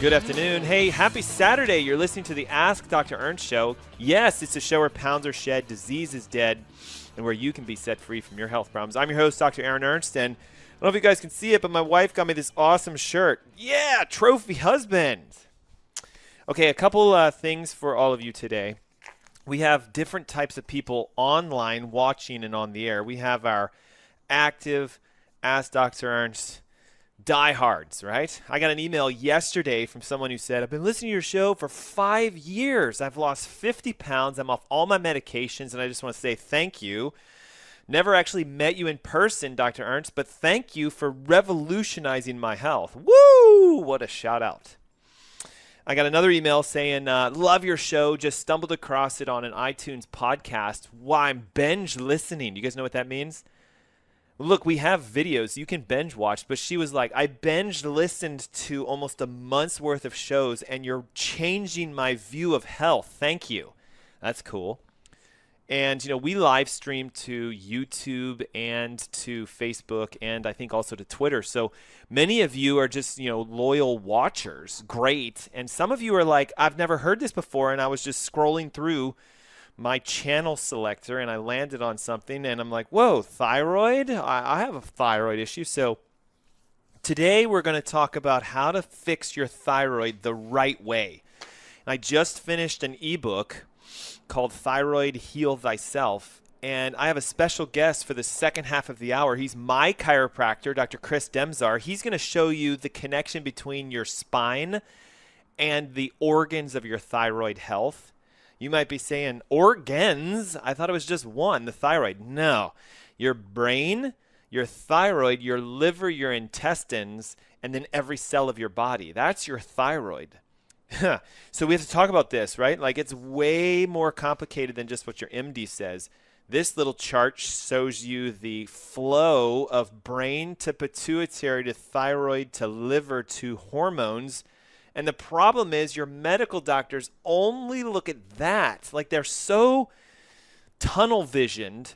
Good afternoon. Hey, happy Saturday. You're listening to the Ask Dr. Ernst show. Yes, it's a show where pounds are shed, disease is dead, and where you can be set free from your health problems. I'm your host, Dr. Aaron Ernst, and I don't know if you guys can see it, but my wife got me this awesome shirt. Yeah, trophy husband. Okay, a couple things for all of you today. We have different types of people online watching and on the air. We have our active Ask Dr. Ernst diehards, right? I got an email yesterday from someone who said, I've been listening to your show for 5 years. I've lost 50 pounds. I'm off all my medications, and I just want to say thank you. Never actually met you in person, Dr. Ernst, but thank you for revolutionizing my health. Woo! What a shout out. I got another email saying, love your show. Just stumbled across it on an iTunes podcast. Why, I'm binge listening. Do you guys know what that means? Look, we have videos you can binge watch, but she was like, I binge listened to almost a month's worth of shows, and you're changing my view of health. Thank you. That's cool. And, you know, we live stream to YouTube and to Facebook and I think also to Twitter. So many of you are just, you know, loyal watchers. Great. And some of you are like, I've never heard this before, and I was just scrolling through my channel selector and I landed on something and I'm like, whoa, thyroid? I have a thyroid issue. So today we're going to talk about how to fix your thyroid the right way. And I just finished an ebook called Thyroid Heal Thyself. And I have a special guest for the second half of the hour. He's my chiropractor, Dr. Chris Demzar. He's going to show you the connection between your spine and the organs of your thyroid health. You might be saying, organs? I thought it was just one, the thyroid. No. Your brain, your thyroid, your liver, your intestines, and then every cell of your body. That's your thyroid. So we have to talk about this, right? Like, it's way more complicated than just what your MD says. This little chart shows you the flow of brain to pituitary to thyroid to liver to hormones. And the problem is your medical doctors only look at that. Like, they're so tunnel visioned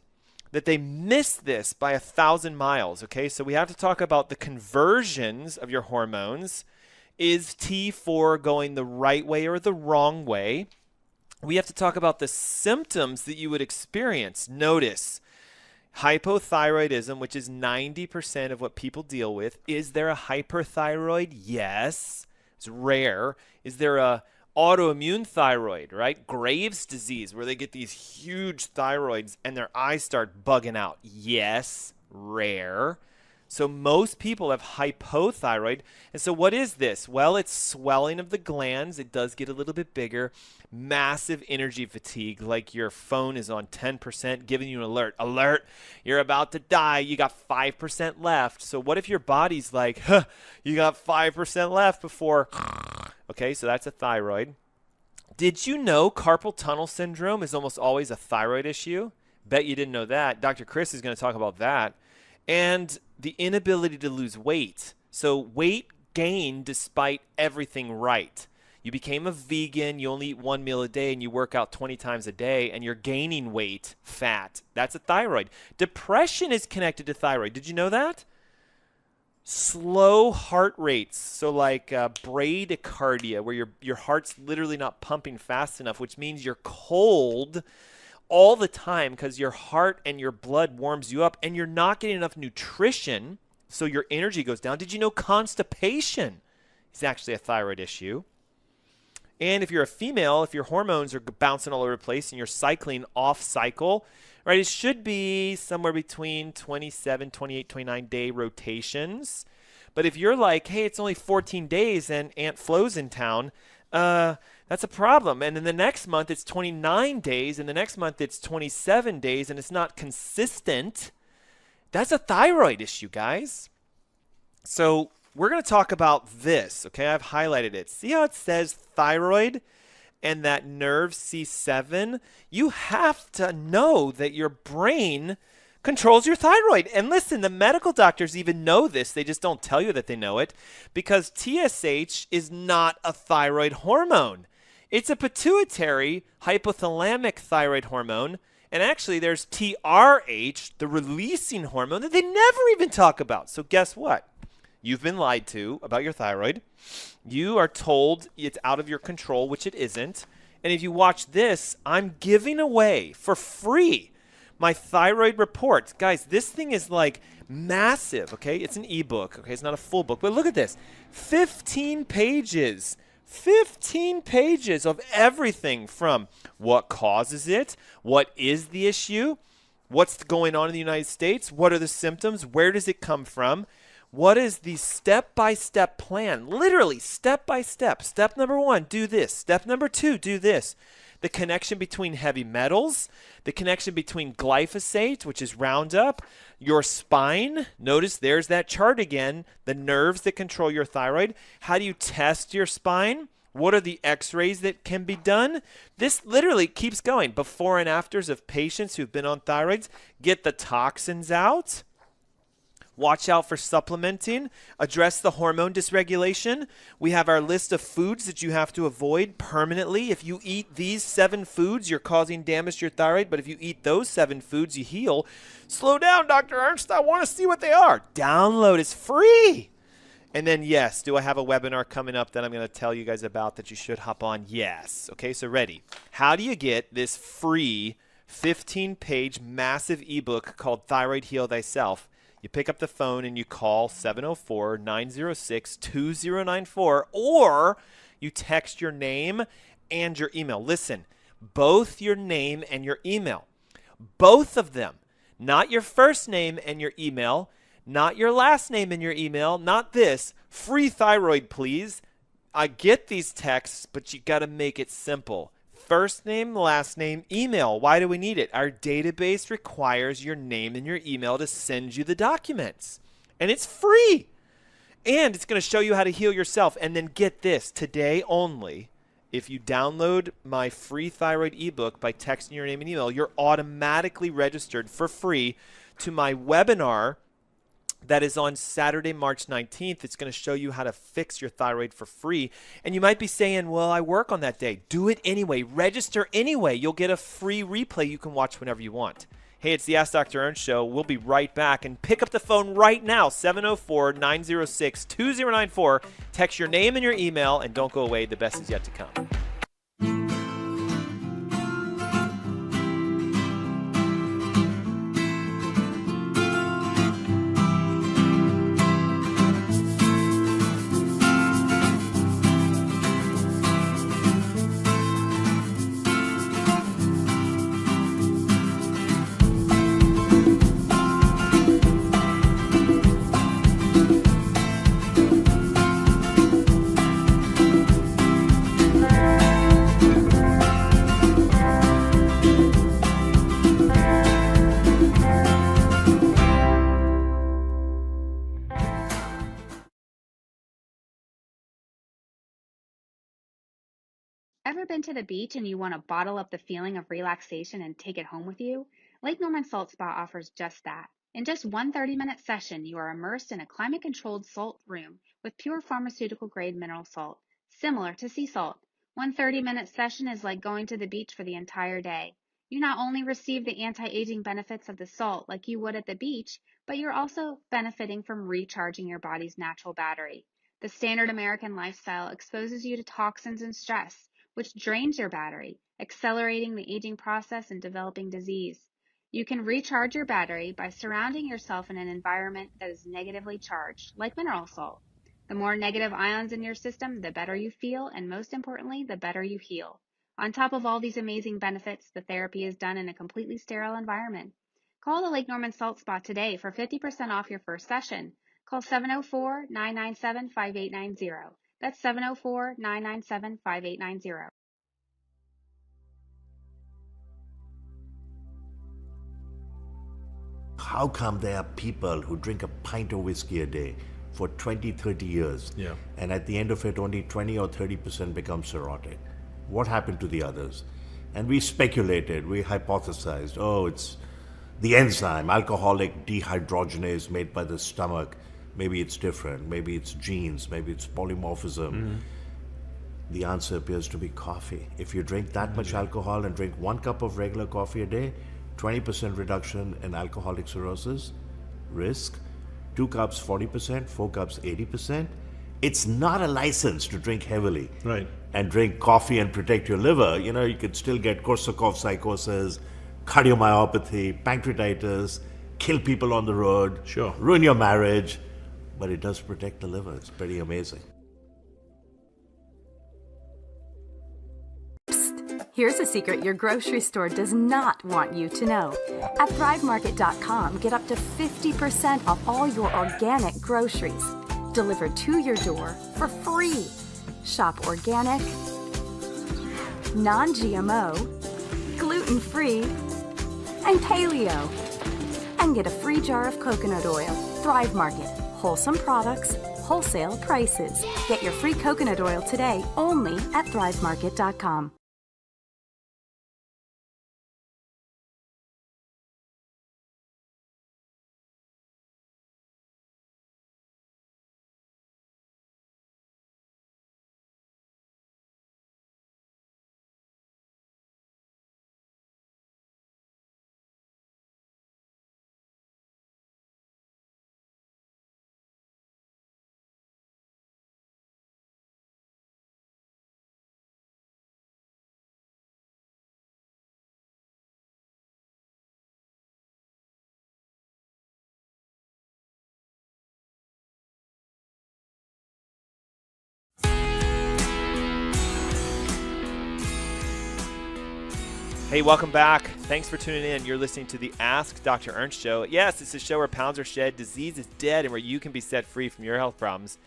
that they miss this by 1,000 miles, okay? So we have to talk about the conversions of your hormones. Is T4 going the right way or the wrong way? We have to talk about the symptoms that you would experience. Notice, hypothyroidism, which is 90% of what people deal with. Is there a hyperthyroid? Yes. It's rare. Is there a autoimmune thyroid, right? Graves' disease, where they get these huge thyroids and their eyes start bugging out. Yes, rare. So most people have hypothyroid. And so what is this? Well, it's swelling of the glands. It does get a little bit bigger. Massive energy fatigue, like your phone is on 10%, giving you an alert. Alert, you're about to die. You got 5% left. So what if your body's like, you got 5% left before... Okay, so that's a thyroid. Did you know carpal tunnel syndrome is almost always a thyroid issue? Bet you didn't know that. Dr. Chris is going to talk about that. And the inability to lose weight. So weight gain despite everything right. You became a vegan, you only eat one meal a day, and you work out 20 times a day, and you're gaining weight, fat. That's a thyroid. Depression is connected to thyroid. Did you know that? Slow heart rates, so like bradycardia, where your heart's literally not pumping fast enough, which means you're cold all the time because your heart and your blood warms you up, and you're not getting enough nutrition, so your energy goes down. Did you know constipation is actually a thyroid issue? And if you're a female, if your hormones are bouncing all over the place and you're cycling off cycle, right, it should be somewhere between 27, 28, 29-day rotations. But if you're like, hey, it's only 14 days and Aunt Flo's in town, that's a problem. And then the next month it's 29 days, and the next month it's 27 days, and it's not consistent. That's a thyroid issue, guys. So we're going to talk about this, okay? I've highlighted it. See how it says thyroid and that nerve C7? You have to know that your brain controls your thyroid. And listen, the medical doctors even know this. They just don't tell you that they know it, because TSH is not a thyroid hormone. It's a pituitary hypothalamic thyroid hormone. And actually, there's TRH, the releasing hormone, that they never even talk about. So guess what? You've been lied to about your thyroid. You are told it's out of your control, which it isn't. And if you watch this, I'm giving away for free my thyroid report. Guys, this thing is like massive, okay? It's an ebook, okay? It's not a full book, but look at this. 15 pages. 15 pages of everything from what causes it, what is the issue, what's going on in the United States, what are the symptoms, where does it come from, what is the step-by-step plan, literally step-by-step. Step number 1, do this. Step number 2, do this. The connection between heavy metals, the connection between glyphosate, which is Roundup, your spine. Notice there's that chart again, the nerves that control your thyroid. How do you test your spine? What are the x-rays that can be done? This literally keeps going. Before and afters of patients who've been on thyroids. Get the toxins out. Watch out for supplementing. Address the hormone dysregulation. We have our list of foods that you have to avoid permanently. If you eat these 7 foods, you're causing damage to your thyroid. But if you eat those 7 foods, you heal. Slow down, Dr. Ernst. I want to see what they are. Download is free. And then, yes, do I have a webinar coming up that I'm going to tell you guys about that you should hop on? Yes. Okay, so ready. How do you get this free 15-page massive ebook called Thyroid Heal Thyself? You pick up the phone and you call 704-906-2094, or you text your name and your email. Listen, both your name and your email, both of them, not your first name and your email, not your last name and your email, not this. Free thyroid, please. I get these texts, but you got to make it simple. First name, last name, email. Why do we need it? Our database requires your name and your email to send you the documents. And it's free. And it's going to show you how to heal yourself. And then get this, today only, if you download my free thyroid ebook by texting your name and email, you're automatically registered for free to my webinar that is on Saturday, March 19th. It's going to show you how to fix your thyroid for free. And you might be saying, well, I work on that day. Do it anyway. Register anyway. You'll get a free replay you can watch whenever you want. Hey, it's the Ask Dr. Ernst Show. We'll be right back. And pick up the phone right now, 704-906-2094. Text your name and your email, and don't go away. The best is yet to come. Ever been to the beach and you want to bottle up the feeling of relaxation and take it home with you? Lake Norman Salt Spa offers just that. In just one 30-minute session, you are immersed in a climate-controlled salt room with pure pharmaceutical-grade mineral salt, similar to sea salt. One 30-minute session is like going to the beach for the entire day. You not only receive the anti-aging benefits of the salt like you would at the beach, but you're also benefiting from recharging your body's natural battery. The standard American lifestyle exposes you to toxins and stress, which drains your battery, accelerating the aging process and developing disease. You can recharge your battery by surrounding yourself in an environment that is negatively charged, like mineral salt. The more negative ions in your system, the better you feel, and most importantly, the better you heal. On top of all these amazing benefits, the therapy is done in a completely sterile environment. Call the Lake Norman Salt Spa today for 50% off your first session. Call 704-997-5890. That's 704-997-5890. How come there are people who drink a pint of whiskey a day for 20, 30 years, and at the end of it only 20 or 30% become cirrhotic? What happened to the others? And we speculated, we hypothesized, oh, it's the enzyme, alcoholic dehydrogenase made by the stomach. Maybe it's different, maybe it's genes, maybe it's polymorphism. The answer appears to be coffee. If you drink that much alcohol and drink 1 cup of regular coffee a day, 20% reduction in alcoholic cirrhosis risk, 2 cups 40%, 4 cups 80%, It's not a license to drink heavily. Right. And drink coffee and protect your liver. You know, you could still get Korsakoff psychosis, cardiomyopathy, pancreatitis, kill people on the road, Sure. ruin your marriage, but it does protect the liver. It's pretty amazing. Here's a secret your grocery store does not want you to know. At ThriveMarket.com, get up to 50% off all your organic groceries, delivered to your door for free. Shop organic, non-GMO, gluten-free, and paleo. And get a free jar of coconut oil. Thrive Market. Wholesome products, wholesale prices. Get your free coconut oil today only at ThriveMarket.com. Hey, welcome back. Thanks for tuning in. You're listening to the Ask Dr. Ernst show. Yes, it's a show where pounds are shed, disease is dead, and where you can be set free from your health problems.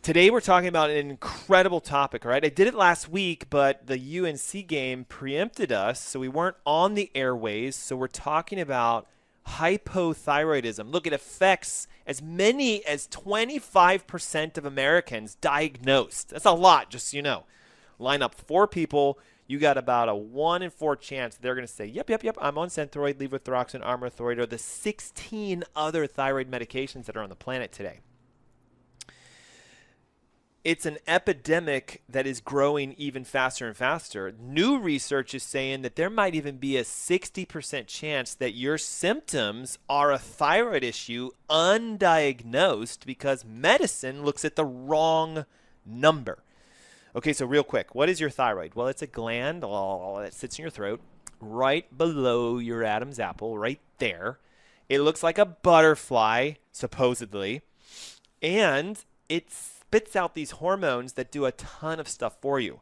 Today we're talking about an incredible topic, all right? I did it last week, but the UNC game preempted us, so we weren't on the airways. So we're talking about hypothyroidism. Look, it affects as many as 25% of Americans diagnosed. That's a lot, just so you know. Line up 4 people. You got about a 1 in 4 chance they're going to say, yep, I'm on Synthroid, levothyroxine, Armour-Thyroid, or the 16 other thyroid medications that are on the planet today. It's an epidemic that is growing even faster and faster. New research is saying that there might even be a 60% chance that your symptoms are a thyroid issue undiagnosed because medicine looks at the wrong number. Okay, so real quick, what is your thyroid? Well, it's a gland that sits in your throat right below your Adam's apple, right there. It looks like a butterfly, supposedly, and it spits out these hormones that do a ton of stuff for you.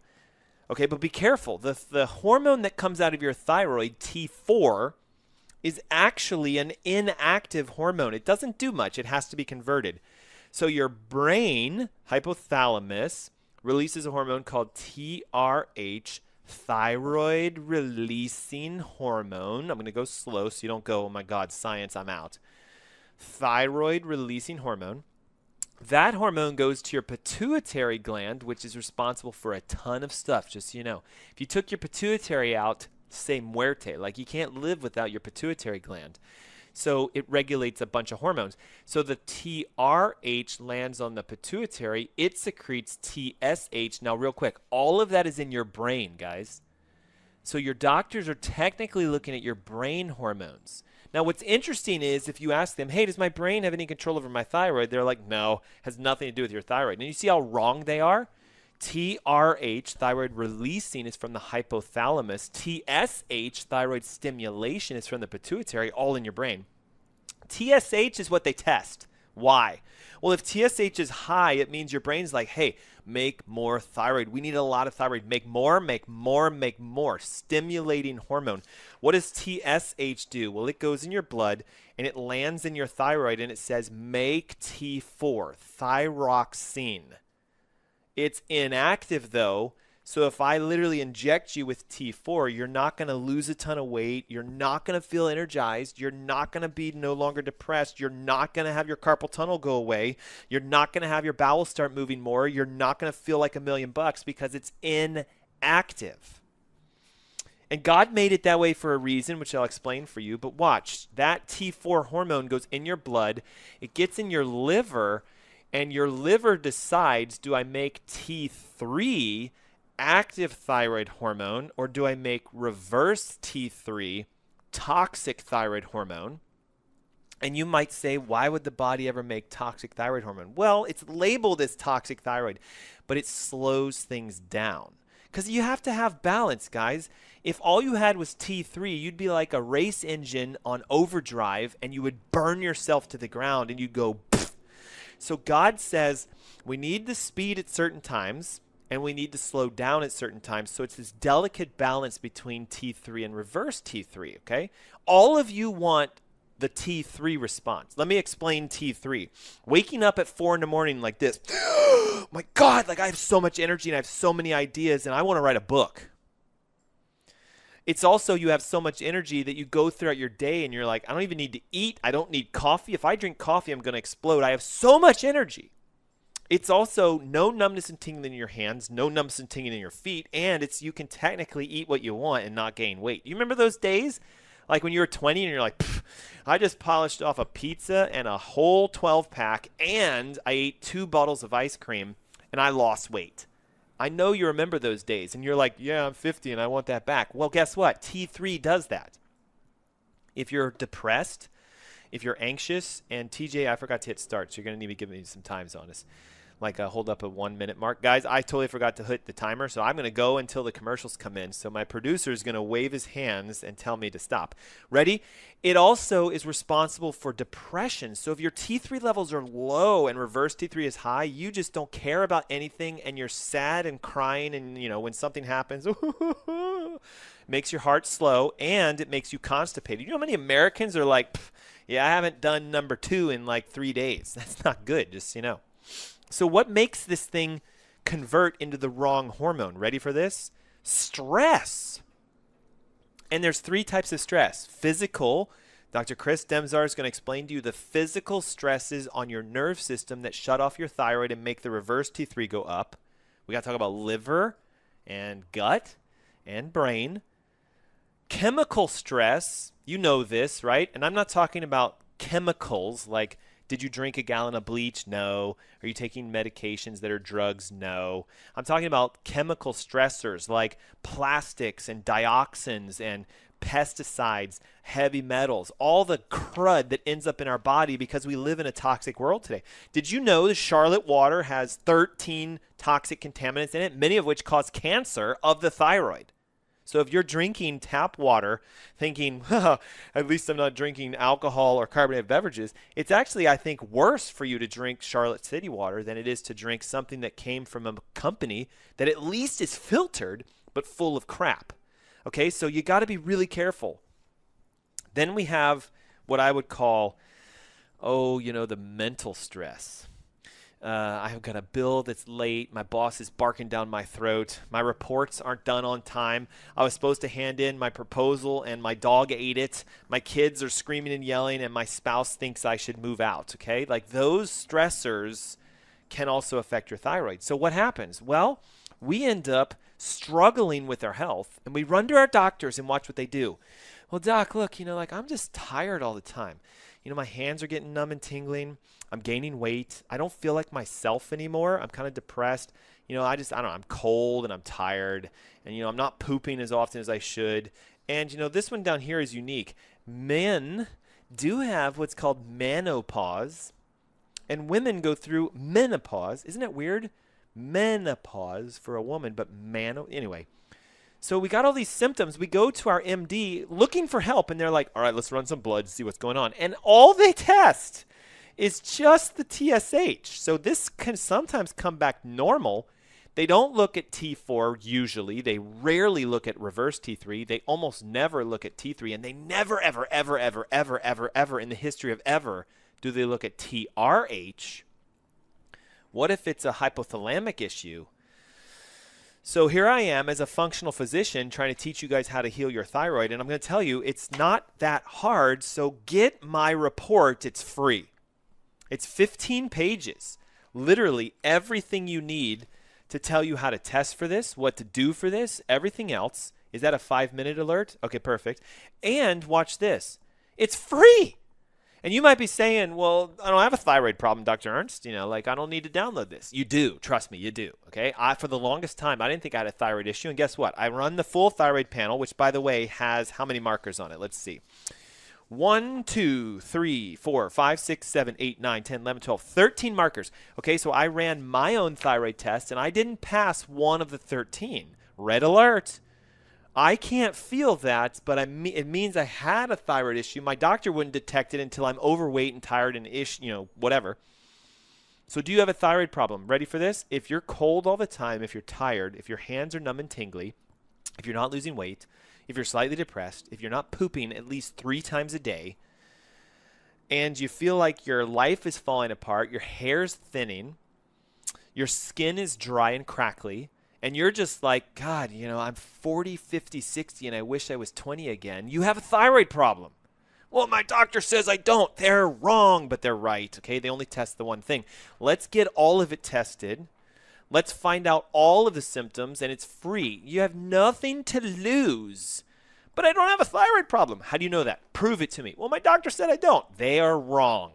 Okay, but be careful. The hormone that comes out of your thyroid, T4, is actually an inactive hormone. It doesn't do much. It has to be converted. So your brain, hypothalamus, releases a hormone called TRH, thyroid releasing hormone. I'm going to go slow so you don't go, oh my God, science, I'm out. Thyroid releasing hormone. That hormone goes to your pituitary gland, which is responsible for a ton of stuff, just so you know. If you took your pituitary out, say muerte, like you can't live without your pituitary gland. So it regulates a bunch of hormones. So the TRH lands on the pituitary. It secretes TSH. Now, real quick, all of that is in your brain, guys. So your doctors are technically looking at your brain hormones. Now, what's interesting is if you ask them, hey, does my brain have any control over my thyroid? They're like, no, has nothing to do with your thyroid. And you see how wrong they are? TRH, thyroid releasing, is from the hypothalamus. TSH, thyroid stimulation, is from the pituitary, all in your brain. TSH is what they test. Why? Well, if TSH is high, it means your brain's like, hey, make more thyroid. We need a lot of thyroid. Make more, make more, make more. Stimulating hormone. What does TSH do? Well, it goes in your blood and it lands in your thyroid and it says make T4, thyroxine. It's inactive though, so if I literally inject you with T4, you're not going to lose a ton of weight, you're not going to feel energized, you're not going to be no longer depressed, you're not going to have your carpal tunnel go away, you're not going to have your bowels start moving more, you're not going to feel like $1,000,000 because it's inactive. And God made it that way for a reason, which I'll explain for you, but watch, that T4 hormone goes in your blood, it gets in your liver, and your liver decides, do I make T3 active thyroid hormone or do I make reverse T3 toxic thyroid hormone? And you might say, why would the body ever make toxic thyroid hormone? Well, it's labeled as toxic thyroid, but it slows things down. Because you have to have balance, guys. If all you had was T3, you'd be like a race engine on overdrive, and you would burn yourself to the ground, and you'd go, pfft. So God says we need the speed at certain times, and we need to slow down at certain times. So it's this delicate balance between T3 and reverse T3, okay? All of you want the T3 response. Let me explain T3. Waking up at 4 in the morning like this. My God, like I have so much energy and I have so many ideas and I want to write a book. It's also you have so much energy that you go throughout your day and you're like, I don't even need to eat. I don't need coffee. If I drink coffee, I'm going to explode. I have so much energy. It's also no numbness and tingling in your hands, no numbness and tingling in your feet, and it's you can technically eat what you want and not gain weight. You remember those days? Like when you were 20 and you're like, I just polished off a pizza and a whole 12-pack and I ate 2 bottles of ice cream and I lost weight. I know you remember those days and you're like, yeah, I'm 50 and I want that back. Well, guess what? T3 does that. If you're depressed, if you're anxious, and TJ, I forgot to hit start, so you're going to need to give me some times on this. Like hold up a 1 minute mark. Guys, I totally forgot to hit the timer, so I'm going to go until the commercials come in. So my producer is going to wave his hands and tell me to stop. Ready? It also is responsible for depression. So if your T3 levels are low and reverse T3 is high, you just don't care about anything and you're sad and crying and, you know, when something happens, makes your heart slow and it makes you constipated. You know how many Americans are like, yeah, I haven't done number 2 in like 3 days. That's not good, just so you know. So what makes this thing convert into the wrong hormone? Ready for this? Stress. And there's 3 types of stress. Physical. Dr. Chris Demzar is going to explain to you the physical stresses on your nerve system that shut off your thyroid and make the reverse T3 go up. We got to talk about liver and gut and brain. Chemical stress. You know this, right? And I'm not talking about chemicals like did you drink a gallon of bleach? No. Are you taking medications that are drugs? No. I'm talking about chemical stressors like plastics and dioxins and pesticides, heavy metals, all the crud that ends up in our body because we live in a toxic world today. Did you know the Charlotte water has 13 toxic contaminants in it, many of which cause cancer of the thyroid? So if you're drinking tap water thinking, at least I'm not drinking alcohol or carbonated beverages, it's actually, I think, worse for you to drink Charlotte City water than it is to drink something that came from a company that at least is filtered but full of crap. Okay, so you got to be really careful. Then we have what I would call, the mental stress. I've got a bill that's late. My boss is barking down my throat. My reports aren't done on time. I was supposed to hand in my proposal and my dog ate it. My kids are screaming and yelling and my spouse thinks I should move out, okay? Like those stressors can also affect your thyroid. So what happens? Well, we end up struggling with our health and we run to our doctors and watch what they do. Well, doc, look, I'm just tired all the time. My hands are getting numb and tingling. I'm gaining weight. I don't feel like myself anymore. I'm kind of depressed. I don't know, I'm cold and I'm tired. And, I'm not pooping as often as I should. And, this one down here is unique. Men do have what's called menopause. And women go through menopause. Isn't that weird? Menopause for a woman, but anyway. So we got all these symptoms. We go to our MD looking for help, and they're like, all right, let's run some blood, see what's going on. And all they test is just the TSH. So this can sometimes come back normal. They don't look at T4 usually. They rarely look at reverse T3. They almost never look at T3. And they never, ever, ever, ever, ever, ever, ever in the history of ever do they look at TRH. What if it's a hypothalamic issue? So here I am as a functional physician trying to teach you guys how to heal your thyroid. And I'm going to tell you, it's not that hard. So get my report. It's free. It's 15 pages. Literally everything you need to tell you how to test for this, what to do for this, everything else. Is that a 5-minute alert? Okay, perfect. And watch this. It's free. And you might be saying, well, I don't have a thyroid problem, Dr. Ernst. I don't need to download this. You do. Trust me, you do. Okay. For the longest time, I didn't think I had a thyroid issue. And guess what? I run the full thyroid panel, which, by the way, has how many markers on it? Let's see. 1, 2, 3, 4, 5, 6, 7, 8, 9, 10, 11, 12, 13 markers. Okay, so I ran my own thyroid test, and I didn't pass one of the 13. Red alert. I can't feel that, but it means I had a thyroid issue. My doctor wouldn't detect it until I'm overweight and tired and whatever. So do you have a thyroid problem? Ready for this? If you're cold all the time, if you're tired, if your hands are numb and tingly, if you're not losing weight, if you're slightly depressed, if you're not pooping at least 3 times a day, and you feel like your life is falling apart, your hair's thinning, your skin is dry and crackly, and you're just like, God, I'm 40, 50, 60, and I wish I was 20 again, you have a thyroid problem. Well, my doctor says I don't. They're wrong, but they're right. Okay, they only test the one thing. Let's get all of it tested. Let's find out all of the symptoms, and it's free. You have nothing to lose. But I don't have a thyroid problem. How do you know that? Prove it to me. Well, my doctor said I don't. They are wrong.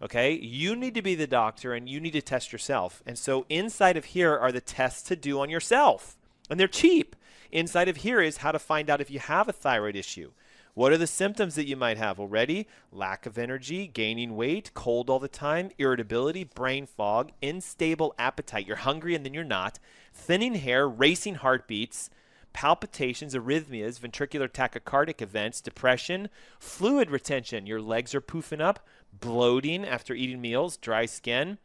Okay? You need to be the doctor, and you need to test yourself. And so inside of here are the tests to do on yourself. And they're cheap. Inside of here is how to find out if you have a thyroid issue. What are the symptoms that you might have already? Lack of energy, gaining weight, cold all the time, irritability, brain fog, unstable appetite. You're hungry and then you're not. Thinning hair, racing heartbeats, palpitations, arrhythmias, ventricular tachycardic events, depression, fluid retention. Your legs are poofing up, bloating after eating meals, dry skin,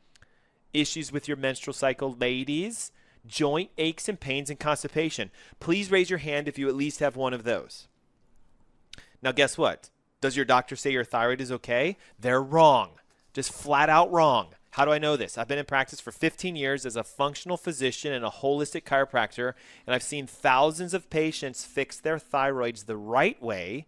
issues with your menstrual cycle, ladies, joint aches and pains, and constipation. Please raise your hand if you at least have one of those. Now, guess what? Does your doctor say your thyroid is okay? They're wrong. Just flat out wrong. How do I know this? I've been in practice for 15 years as a functional physician and a holistic chiropractor, and I've seen thousands of patients fix their thyroids the right way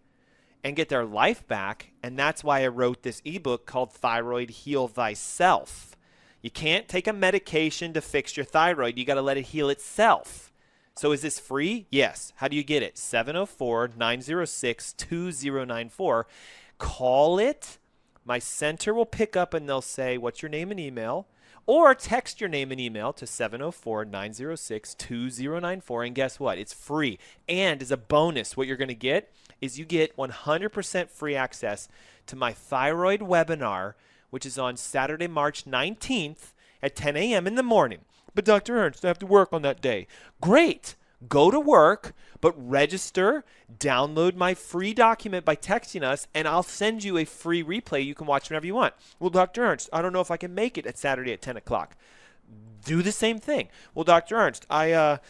and get their life back, and that's why I wrote this ebook called Thyroid Heal Thyself. You can't take a medication to fix your thyroid. You got to let it heal itself. So is this free? Yes. How do you get it? 704-906-2094. Call it. My center will pick up and they'll say, what's your name and email? Or text your name and email to 704-906-2094. And guess what? It's free. And as a bonus, what you're going to get is you get 100% free access to my thyroid webinar, which is on Saturday, March 19th at 10 a.m. in the morning. But Dr. Ernst, I have to work on that day. Great. Go to work, but register, download my free document by texting us, and I'll send you a free replay you can watch whenever you want. Well, Dr. Ernst, I don't know if I can make it at Saturday at 10 o'clock. Do the same thing. Well, Dr. Ernst, I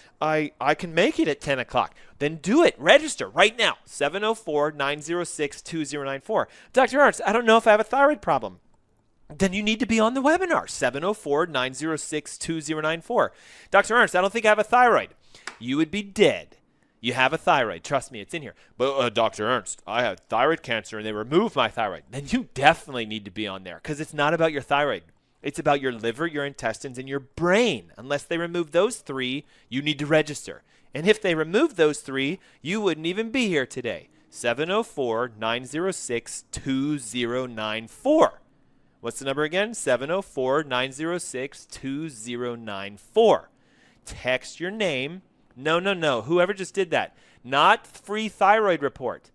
can make it at 10 o'clock. Then do it. Register right now. 704-906-2094. Dr. Ernst, I don't know if I have a thyroid problem. Then you need to be on the webinar, 704-906-2094. Dr. Ernst, I don't think I have a thyroid. You would be dead. You have a thyroid. Trust me, it's in here. But Dr. Ernst, I have thyroid cancer and they removed my thyroid. Then you definitely need to be on there because it's not about your thyroid. It's about your liver, your intestines, and your brain. Unless they remove those 3, you need to register. And if they remove those 3, you wouldn't even be here today. 704-906-2094. What's the number again? 704-906-2094. Text your name. No. Whoever just did that. Not free thyroid report.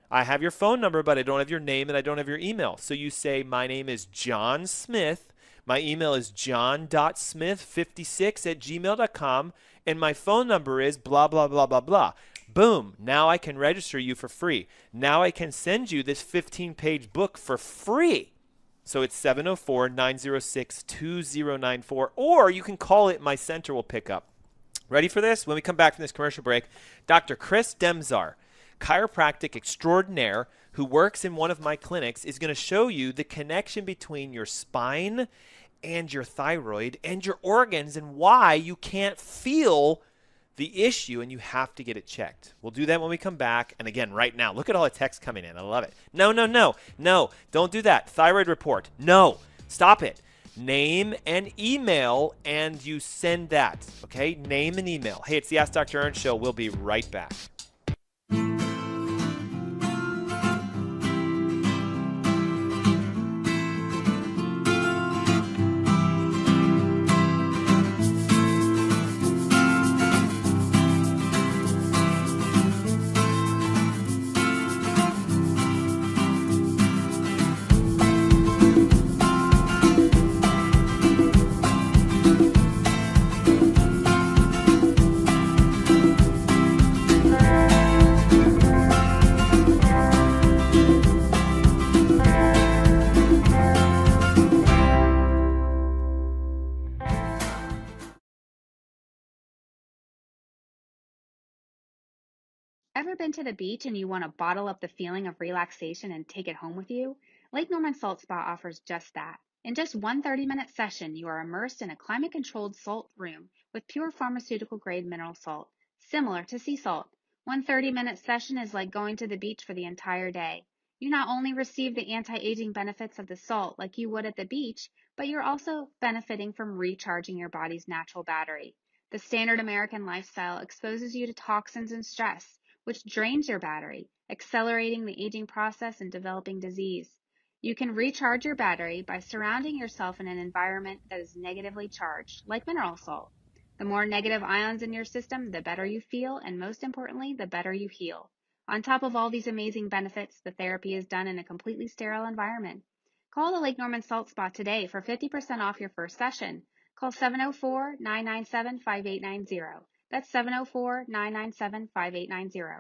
I have your phone number, but I don't have your name and I don't have your email. So you say, my name is John Smith. My email is john.smith56@gmail.com. And my phone number is blah, blah, blah, blah, blah. Boom. Now I can register you for free. Now I can send you this 15-page book for free. So it's 704-906-2094, or you can call it. My center will pick up. Ready for this? When we come back from this commercial break, Dr. Chris Demzar, chiropractic extraordinaire who works in one of my clinics, is going to show you the connection between your spine and your thyroid and your organs and why you can't feel the issue and you have to get it checked. We'll do that when we come back. And again, right now, look at all the text coming in. I love it. No. Don't do that. Thyroid report. No. Stop it. Name and email, and you send that. Okay? Name and email. Hey, it's the Ask Dr. Ernst Show. We'll be right back. Ever been to the beach and you want to bottle up the feeling of relaxation and take it home with you? Lake Norman Salt Spa offers just that. In just one 30-minute session, you are immersed in a climate-controlled salt room with pure pharmaceutical-grade mineral salt, similar to sea salt. One 30-minute session is like going to the beach for the entire day. You not only receive the anti-aging benefits of the salt like you would at the beach, but you're also benefiting from recharging your body's natural battery. The standard American lifestyle exposes you to toxins and stress, which drains your battery, accelerating the aging process and developing disease. You can recharge your battery by surrounding yourself in an environment that is negatively charged, like mineral salt. The more negative ions in your system, the better you feel, and most importantly, the better you heal. On top of all these amazing benefits, the therapy is done in a completely sterile environment. Call the Lake Norman Salt Spa today for 50% off your first session. Call 704-997-5890. That's 704-997-5890.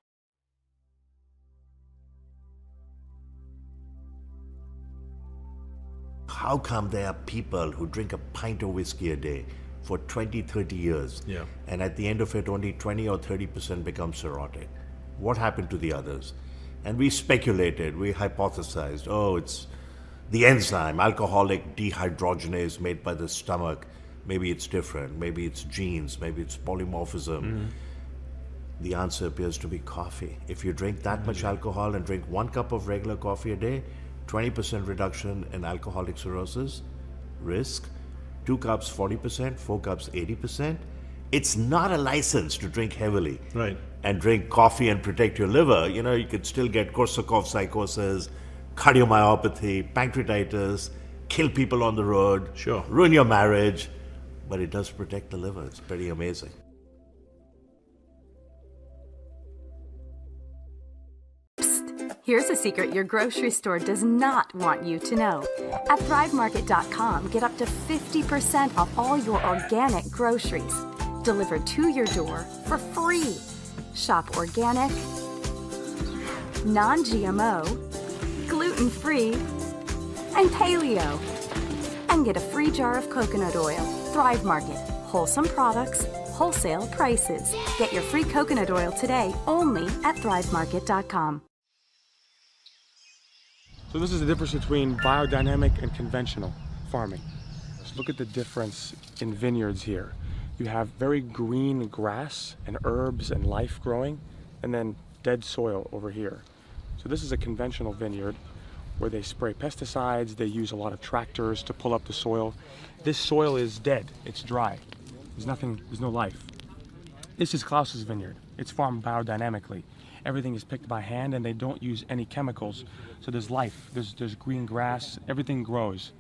How come there are people who drink a pint of whiskey a day for 20, 30 years, and at the end of it, only 20 or 30% become cirrhotic? What happened to the others? And we speculated, we hypothesized, it's the enzyme, alcoholic dehydrogenase made by the stomach. Maybe it's different. Maybe it's genes. Maybe it's polymorphism. The answer appears to be coffee. If you drink that much alcohol and drink 1 cup of regular coffee a day, 20% reduction in alcoholic cirrhosis risk. 2 cups, 40%. 4 cups, 80%. It's not a license to drink heavily. Right. And drink coffee and protect your liver. You could still get Korsakoff psychosis, cardiomyopathy, pancreatitis, kill people on the road, ruin your marriage. But it does protect the liver. It's pretty amazing. Here's a secret your grocery store does not want you to know. At ThriveMarket.com, get up to 50% off all your organic groceries, delivered to your door for free. Shop organic, non-GMO, gluten-free, and paleo. And get a free jar of coconut oil. Thrive Market. Wholesome products, wholesale prices. Get your free coconut oil today only at ThriveMarket.com. So this is the difference between biodynamic and conventional farming. Just look at the difference in vineyards here. You have very green grass and herbs and life growing, and then dead soil over here. So this is a conventional vineyard where they spray pesticides, they use a lot of tractors to pull up the soil. This soil is dead, it's dry. There's no life. This is Klaus's vineyard. It's farmed biodynamically. Everything is picked by hand and they don't use any chemicals. So there's life, there's green grass, everything grows.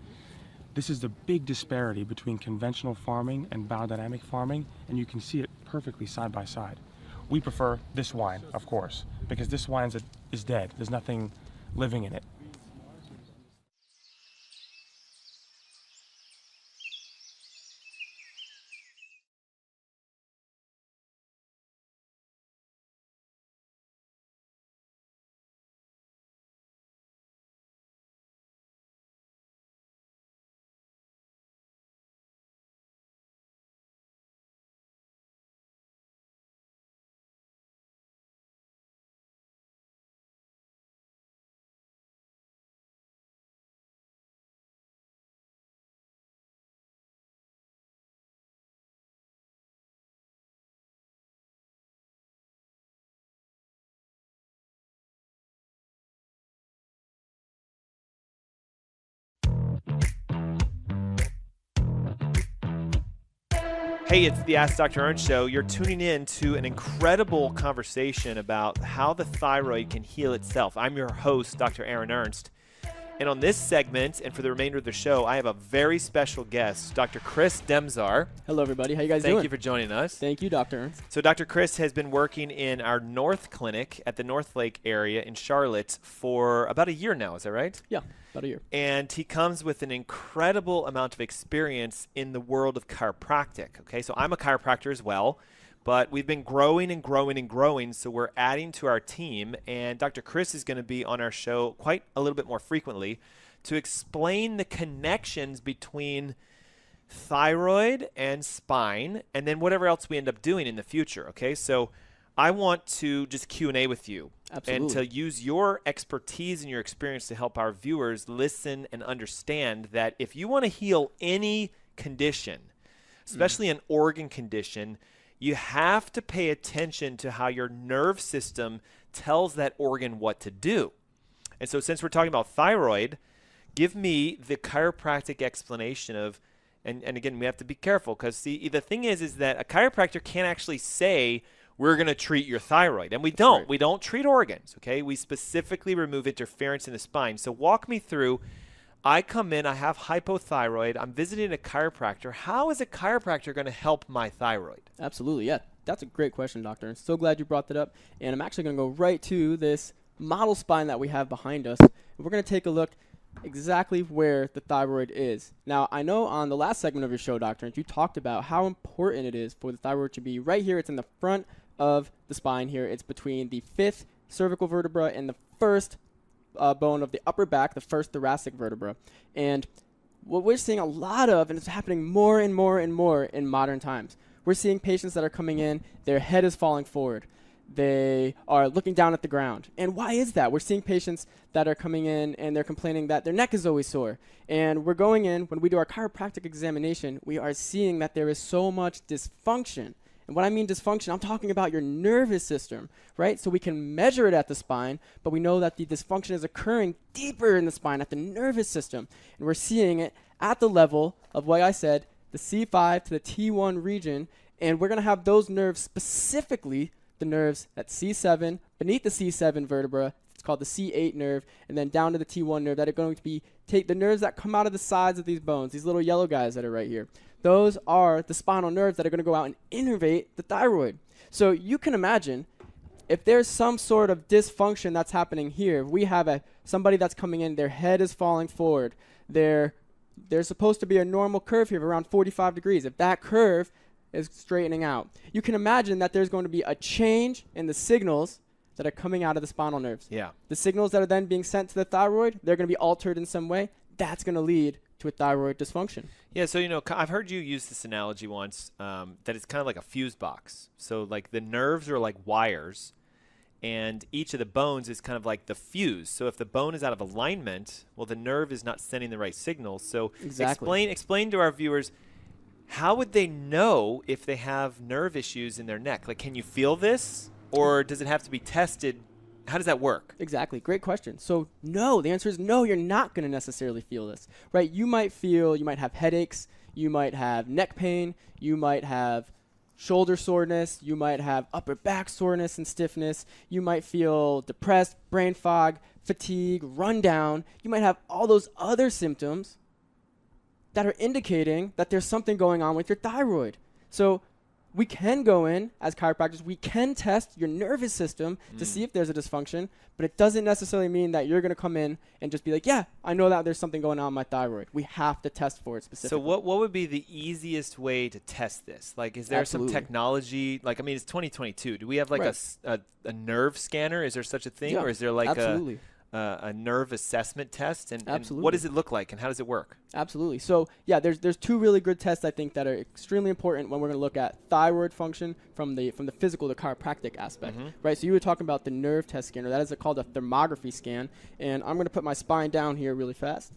This is the big disparity between conventional farming and biodynamic farming, and you can see it perfectly side by side. We prefer this wine, of course, because this wine is dead. There's nothing living in it. Hey, it's the Ask Dr. Ernst Show. You're tuning in to an incredible conversation about how the thyroid can heal itself. I'm your host, Dr. Aaron Ernst. And on this segment, and for the remainder of the show, I have a very special guest, Dr. Chris Demzar. Hello, everybody. How you guys doing? Thank you for joining us. Thank you, Dr. Ernst. So Dr. Chris has been working in our North Clinic at the North Lake area in Charlotte for about a year now. Is that right? Yeah, about a year. And he comes with an incredible amount of experience in the world of chiropractic. Okay, so I'm a chiropractor as well. But we've been growing and growing and growing, so we're adding to our team. And Dr. Chris is going to be on our show quite a little bit more frequently to explain the connections between thyroid and spine and then whatever else we end up doing in the future. Okay, so I want to just Q&A with you. Absolutely. And to use your expertise and your experience to help our viewers listen and understand that if you want to heal any condition, especially an organ condition, you have to pay attention to how your nerve system tells that organ what to do. And so since we're talking about thyroid, give me the chiropractic explanation of, and again, we have to be careful because see, the thing is that a chiropractor can't actually say, we're going to treat your thyroid. And we don't. Right. We don't treat organs, okay? We specifically remove interference in the spine. So walk me through. I come in, I have hypothyroid. I'm visiting a chiropractor. How is a chiropractor going to help my thyroid? Absolutely, yeah. That's a great question, Doctor. I'm so glad you brought that up. And I'm actually going to go right to this model spine that we have behind us. We're going to take a look exactly where the thyroid is. Now, I know on the last segment of your show, Doctor, you talked about how important it is for the thyroid to be right here. It's in the front of the spine here. It's between the 5th cervical vertebra and the first bone of the upper back, the first thoracic vertebra. And what we're seeing a lot of, and it's happening more and more and more in modern times, we're seeing patients that are coming in, their head is falling forward. They are looking down at the ground. And why is that? We're seeing patients that are coming in and they're complaining that their neck is always sore. And we're going in, when we do our chiropractic examination, we are seeing that there is so much dysfunction. And when I mean dysfunction, I'm talking about your nervous system, right? So we can measure it at the spine, but we know that the dysfunction is occurring deeper in the spine at the nervous system. And we're seeing it at the level of what I said, the C5 to the T1 region. And we're going to have those nerves, specifically the nerves at C7, beneath the C7 vertebra, it's called the C8 nerve, and then down to the T1 nerve that are going to be the nerves that come out of the sides of these bones, these little yellow guys that are right here. Those are the spinal nerves that are going to go out and innervate the thyroid. So you can imagine if there's some sort of dysfunction that's happening here, we have somebody that's coming in, their head is falling forward. There's supposed to be a normal curve here of around 45 degrees. If that curve is straightening out, you can imagine that there's going to be a change in the signals that are coming out of the spinal nerves. Yeah. The signals that are then being sent to the thyroid, they're going to be altered in some way. That's going to lead to a thyroid dysfunction. Yeah, so, I've heard you use this analogy once, that it's kind of like a fuse box. So, like, the nerves are like wires, and each of the bones is kind of like the fuse. So if the bone is out of alignment, well, the nerve is not sending the right signals. So exactly. Explain to our viewers, how would they know if they have nerve issues in their neck? Like, can you feel this, or does it have to be tested? How does that work? Exactly. Great question. So no, the answer is no, you're not going to necessarily feel this, right? You might have headaches, you might have neck pain, you might have shoulder soreness, you might have upper back soreness and stiffness, you might feel depressed, brain fog, fatigue, rundown. You might have all those other symptoms that are indicating that there's something going on with your thyroid. So we can go in as chiropractors, we can test your nervous system to see if there's a dysfunction, but it doesn't necessarily mean that you're going to come in and just be like, yeah, I know that there's something going on with my thyroid. We have to test for it specifically. So what would be the easiest way to test this? Like, is there some technology? Like, I mean, it's 2022. Do we have like a nerve scanner? Is there such a thing? Yeah, or is there like absolutely. A nerve assessment test? And Absolutely. what does it look like and how does it work? Absolutely. So yeah, there's two really good tests I think that are extremely important when we're going to look at thyroid function from the physical to chiropractic aspect, right? So you were talking about the nerve test scanner. That is called a thermography scan, and I'm going to put my spine down here really fast.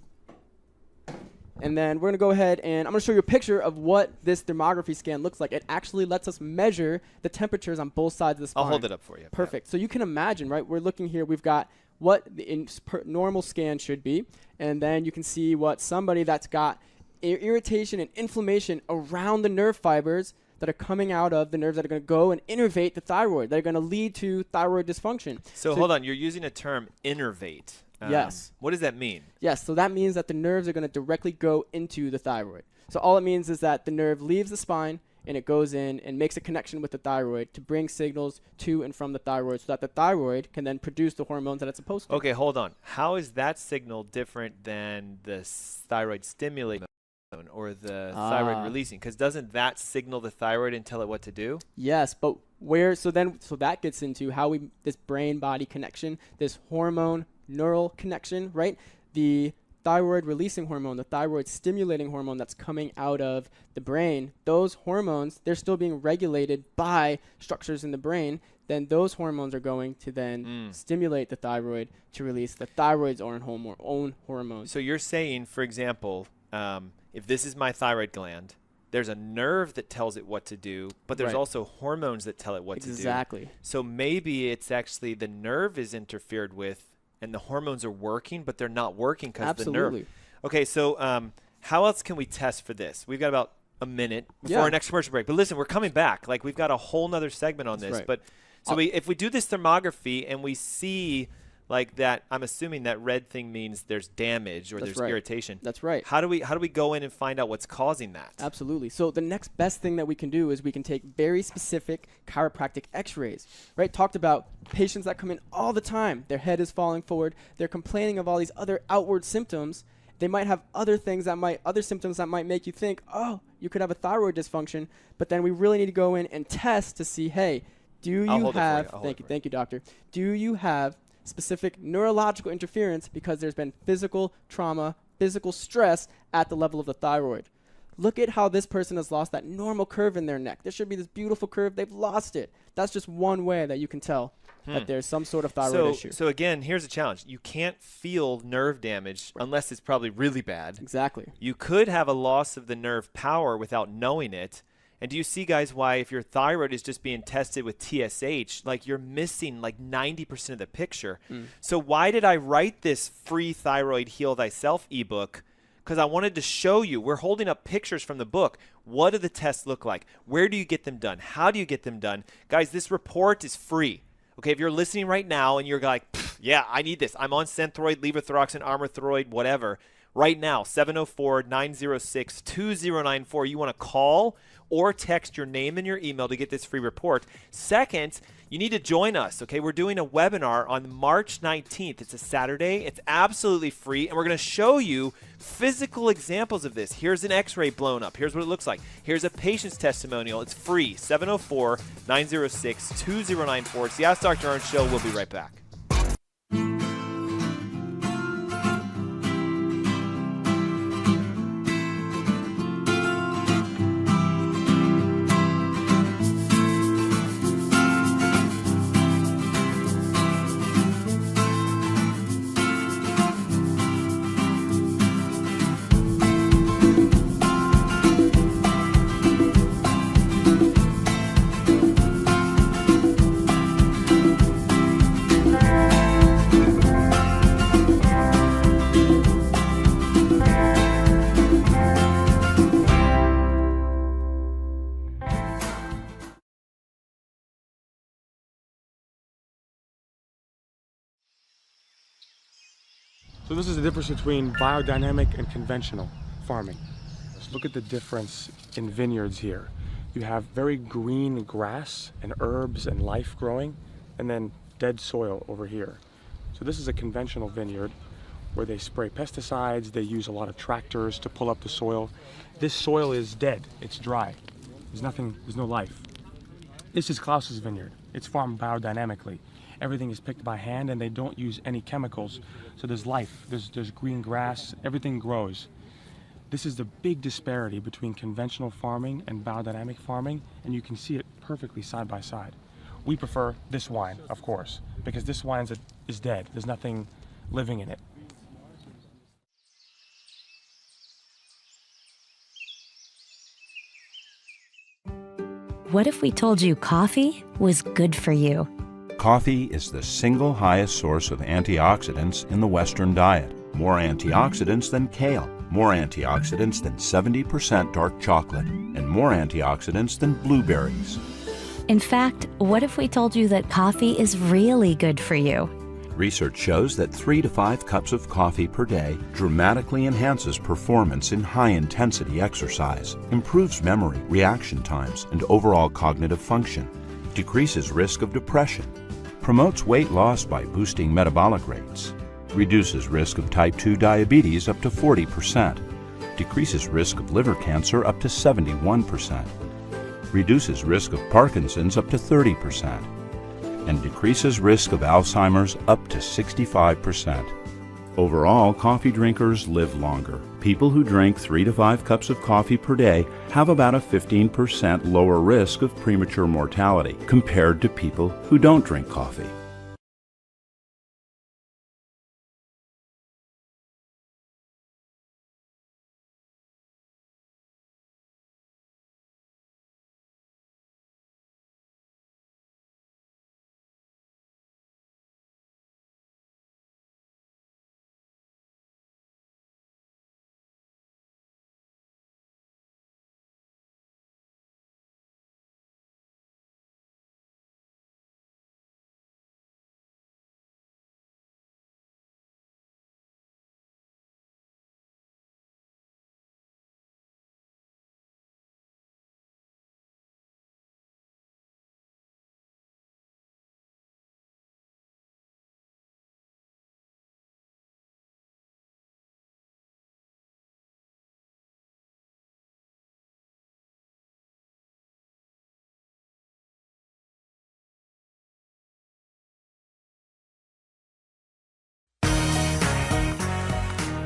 And then we're going to go ahead and I'm going to show you a picture of what this thermography scan looks like. It actually lets us measure the temperatures on both sides of the spine. I'll hold it up for you. Perfect. So you can imagine, right? We're looking here. We've got what the normal scan should be, and then you can see what somebody that's got irritation and inflammation around the nerve fibers that are coming out of the nerves that are going to go and innervate the thyroid, that are going to lead to thyroid dysfunction. So hold on, you're using a term innervate. Yes. What does that mean? Yes, so that means that the nerves are going to directly go into the thyroid. So all it means is that the nerve leaves the spine and it goes in and makes a connection with the thyroid to bring signals to and from the thyroid so that the thyroid can then produce the hormones that it's supposed to. Okay, hold on. How is that signal different than the thyroid stimulating or the thyroid releasing? Because doesn't that signal the thyroid and tell it what to do? Yes, but so that gets into how this brain-body connection, this hormone neural connection, right? The thyroid releasing hormone, the thyroid stimulating hormone that's coming out of the brain, those hormones, they're still being regulated by structures in the brain. Then those hormones are going to then stimulate the thyroid to release the thyroid's own hormones. So you're saying, for example, if this is my thyroid gland, there's a nerve that tells it what to do, but there's also hormones that tell it what to do. Exactly. So maybe it's actually the nerve is interfered with and the hormones are working, but they're not working because of the nerve. Okay, so how else can we test for this? We've got about a minute before our next commercial break. But listen, we're coming back. Like, we've got a whole nother segment on this. But so if we do this thermography and we see like that, I'm assuming that red thing means there's damage or there's irritation. That's right. How do we go in and find out what's causing that? Absolutely. So the next best thing that we can do is we can take very specific chiropractic x-rays, right? Talked about patients that come in all the time. Their head is falling forward. They're complaining of all these other outward symptoms. They might have other symptoms that might make you think, oh, you could have a thyroid dysfunction. But then we really need to go in and test to see, hey, do you have, thank you, doctor. Do you have specific neurological interference because there's been physical trauma, physical stress at the level of the thyroid? Look at how this person has lost that normal curve in their neck. There should be this beautiful curve. They've lost it. That's just one way that you can tell that there's some sort of thyroid issue. So again, here's a challenge. You can't feel nerve damage unless it's probably really bad. Exactly. You could have a loss of the nerve power without knowing it. And do you see, guys, why if your thyroid is just being tested with TSH, like you're missing like 90% of the picture? So why did I write this free Thyroid Heal Thyself ebook? Because I wanted to show you. We're holding up pictures from the book. What do the tests look like? Where do you get them done? How do you get them done? Guys, this report is free. Okay, if you're listening right now and you're like, yeah, I need this. I'm on Synthroid, levothyroxine, Armourthroid, whatever. Right now, 704-906-2094. You want to call or text your name and your email to get this free report. Second, you need to join us, okay? We're doing a webinar on March 19th. It's a Saturday. It's absolutely free, and we're going to show you physical examples of this. Here's an x-ray blown up. Here's what it looks like. Here's a patient's testimonial. It's free, 704-906-2094. It's the Ask Dr. Ernst Show. We'll be right back. So this is the difference between biodynamic and conventional farming. Let's look at the difference in vineyards here. You have very green grass and herbs and life growing, and then dead soil over here. So this is a conventional vineyard where they spray pesticides, they use a lot of tractors to pull up the soil. This soil is dead, it's dry. There's no life. This is Klaus's vineyard. It's farmed biodynamically. Everything is picked by hand and they don't use any chemicals. So there's life, there's green grass, everything grows. This is the big disparity between conventional farming and biodynamic farming, and you can see it perfectly side by side. We prefer this wine, of course, because this wine is dead. There's nothing living in it. What if we told you coffee was good for you? Coffee is the single highest source of antioxidants in the Western diet. More antioxidants than kale, more antioxidants than 70% dark chocolate, and more antioxidants than blueberries. In fact, what if we told you that coffee is really good for you? Research shows that 3 to 5 cups of coffee per day dramatically enhances performance in high-intensity exercise, improves memory, reaction times, and overall cognitive function, decreases risk of depression, promotes weight loss by boosting metabolic rates, reduces risk of type 2 diabetes up to 40%, decreases risk of liver cancer up to 71%, reduces risk of Parkinson's up to 30%, and decreases risk of Alzheimer's up to 65%. Overall, coffee drinkers live longer. People who drink 3 to 5 cups of coffee per day have about a 15% lower risk of premature mortality compared to people who don't drink coffee.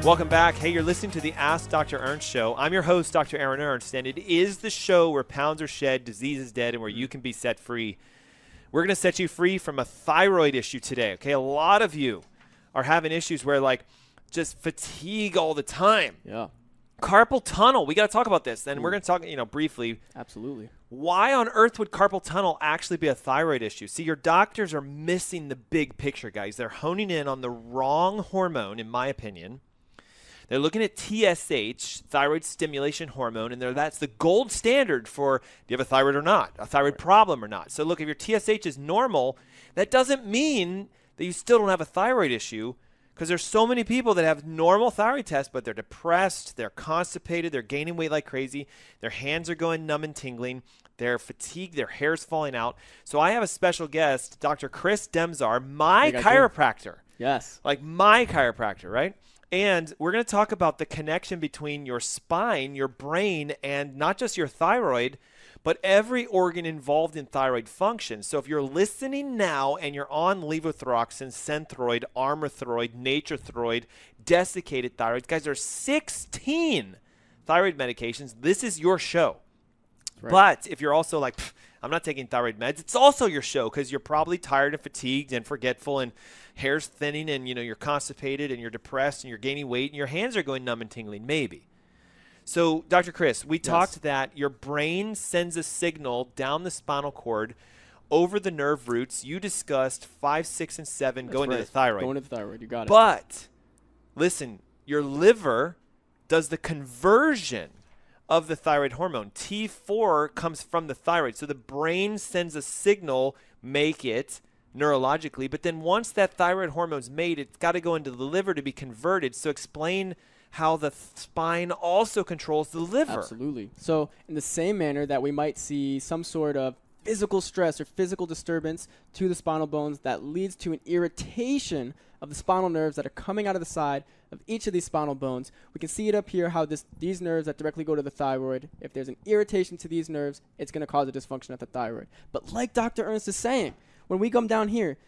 Welcome back. Hey, you're listening to the Ask Dr. Ernst show. I'm your host, Dr. Aaron Ernst, and it is the show where pounds are shed, disease is dead, and where you can be set free. We're going to set you free from a thyroid issue today, okay? A lot of you are having issues where, like, just fatigue all the time. Yeah. Carpal tunnel. We got to talk about this. And we're going to talk, briefly. Absolutely. Why on earth would carpal tunnel actually be a thyroid issue? See, your doctors are missing the big picture, guys. They're honing in on the wrong hormone, in my opinion. They're looking at TSH, thyroid stimulation hormone, and that's the gold standard for do you have a thyroid or not, a thyroid problem or not. So look, if your TSH is normal, that doesn't mean that you still don't have a thyroid issue, because there's so many people that have normal thyroid tests, but they're depressed, they're constipated, they're gaining weight like crazy, their hands are going numb and tingling, they're fatigued, their hair's falling out. So I have a special guest, Dr. Chris Demzar, my chiropractor. Yes. Like my chiropractor, right? And we're going to talk about the connection between your spine, your brain, and not just your thyroid, but every organ involved in thyroid function. So if you're listening now and you're on levothyroxine, Synthroid, Armourthroid, Nature-Throid, desiccated thyroid, guys, there's 16 thyroid medications. This is your show. Right. But if you're also like, I'm not taking thyroid meds, it's also your show, because you're probably tired and fatigued and forgetful and hair's thinning and you're constipated and you're depressed and you're gaining weight and your hands are going numb and tingling, maybe. So, Dr. Chris, we talked that your brain sends a signal down the spinal cord over the nerve roots. You discussed 5, 6, and 7 going to the thyroid. Going to the thyroid, you got it. But, listen, your liver does the conversion of the thyroid hormone. T4 comes from the thyroid. So the brain sends a signal, make it neurologically, but then once that thyroid hormone's made, it's got to go into the liver to be converted. So explain how the spine also controls the liver. Absolutely. So in the same manner that we might see some sort of physical stress or physical disturbance to the spinal bones that leads to an irritation of the spinal nerves that are coming out of the side of each of these spinal bones. We can see it up here how these nerves that directly go to the thyroid, if there's an irritation to these nerves, it's going to cause a dysfunction at the thyroid. But like Dr. Ernst is saying, when we come down here,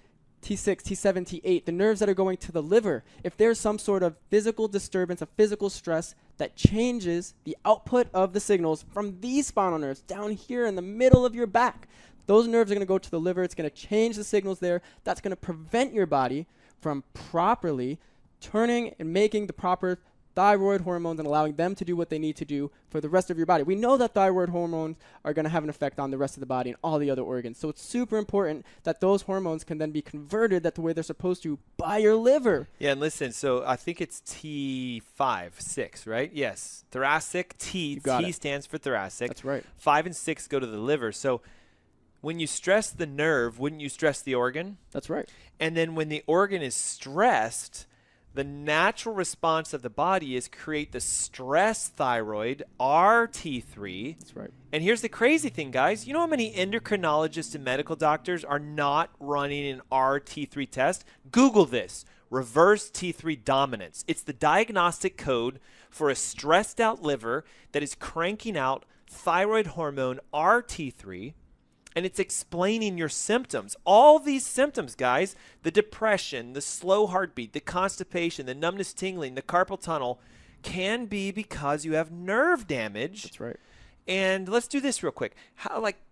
T6, T7, T8, the nerves that are going to the liver, if there's some sort of physical disturbance, a physical stress that changes the output of the signals from these spinal nerves down here in the middle of your back, those nerves are going to go to the liver. It's going to change the signals there. That's going to prevent your body from properly turning and making the proper thyroid hormones and allowing them to do what they need to do for the rest of your body. We know that thyroid hormones are going to have an effect on the rest of the body and all the other organs. So it's super important that those hormones can then be converted that the way they're supposed to by your liver. Yeah, and listen, so I think it's T5, 6, right? Yes. Thoracic, T. T stands for thoracic. That's right. 5 and 6 go to the liver. So when you stress the nerve, wouldn't you stress the organ? That's right. And then when the organ is stressed, the natural response of the body is create the stress thyroid, RT3. That's right. And here's the crazy thing, guys. You know how many endocrinologists and medical doctors are not running an RT3 test? Google this. Reverse T3 dominance. It's the diagnostic code for a stressed out liver that is cranking out thyroid hormone RT3. and it's explaining your symptoms. All these symptoms, guys, the depression, the slow heartbeat, the constipation, the numbness, tingling, the carpal tunnel, can be because you have nerve damage. That's right. And let's do this real quick.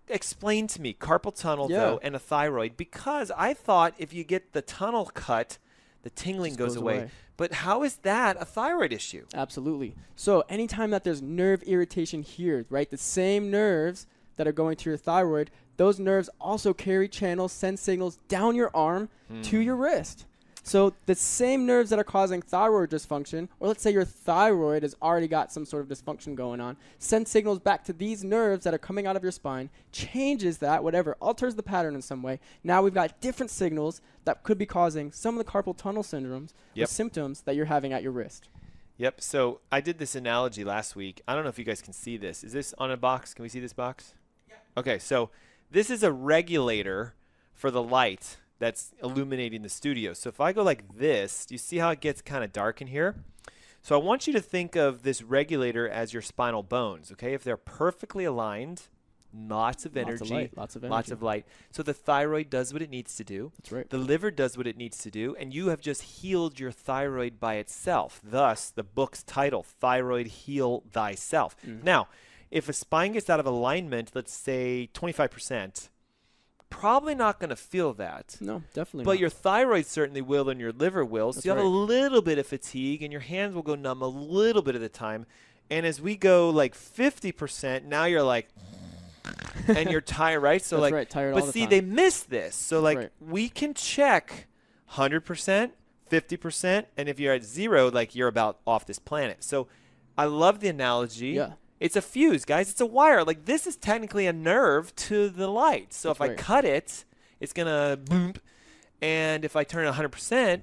Explain to me carpal tunnel, though, and a thyroid, because I thought if you get the tunnel cut, the tingling goes away. But how is that a thyroid issue? Absolutely. So anytime that there's nerve irritation here, right, the same nerves that are going to your thyroid, those nerves also carry channels, send signals down your arm to your wrist. So the same nerves that are causing thyroid dysfunction, or let's say your thyroid has already got some sort of dysfunction going on, send signals back to these nerves that are coming out of your spine, changes that, whatever, alters the pattern in some way. Now we've got different signals that could be causing some of the carpal tunnel syndromes or symptoms that you're having at your wrist. Yep. So I did this analogy last week. I don't know if you guys can see this. Is this on a box? Can we see this box? Yeah. Okay. So this is a regulator for the light that's illuminating the studio. So if I go like this, do you see how it gets kind of dark in here? So I want you to think of this regulator as your spinal bones, okay? If they're perfectly aligned, lots of energy, lots of light. So the thyroid does what it needs to do. That's right. The liver does what it needs to do, and you have just healed your thyroid by itself. Thus, the book's title, Thyroid Heal Thyself. Now, if a spine gets out of alignment, let's say 25%, probably not going to feel that. No, definitely But not. your thyroid certainly will and your liver will. So That's you have right. a little bit of fatigue and your hands will go numb a little bit of the time. And as we go like 50%, now you're like, and you're tired, right? So That's like, right, tired but all the see, time. they miss this. So That's like right. we can check 100%, 50%. And if you're at 0, like you're about off this planet. So I love the analogy. Yeah. It's a fuse, guys. It's a wire. Like this is technically a nerve to the light. So That's if I right. cut it, it's going to boom. And if I turn it 100%,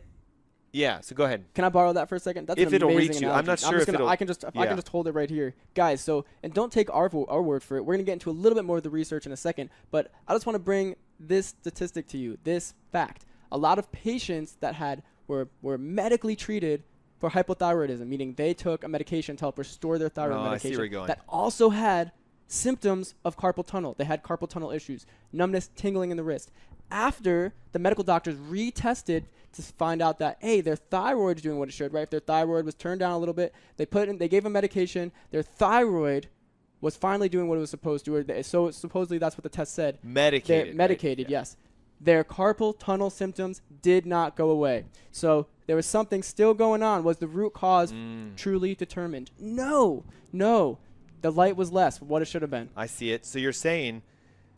yeah. So go ahead. Can I borrow that for a second? That's If an it'll amazing reach you. analogy. I'm not sure if it'll. I can just hold it right here, guys. So and don't take our word for it. We're gonna get into a little bit more of the research in a second. But I just want to bring this statistic to you. This fact: a lot of patients that were medically treated for hypothyroidism, meaning they took a medication to help restore their thyroid I see medication, where you're going. that also had symptoms of carpal tunnel. They had carpal tunnel issues, numbness, tingling in the wrist. After the medical doctors retested to find out that, hey, their thyroid's doing what it should, right? If their thyroid was turned down a little bit, they gave them medication. Their thyroid was finally doing what it was supposed to. So supposedly that's what the test said. Medicated. Medicated, right? yes. Their carpal tunnel symptoms did not go away. So there was something still going on. Was the root cause truly determined? No. The light was less, what it should have been. I see it. So you're saying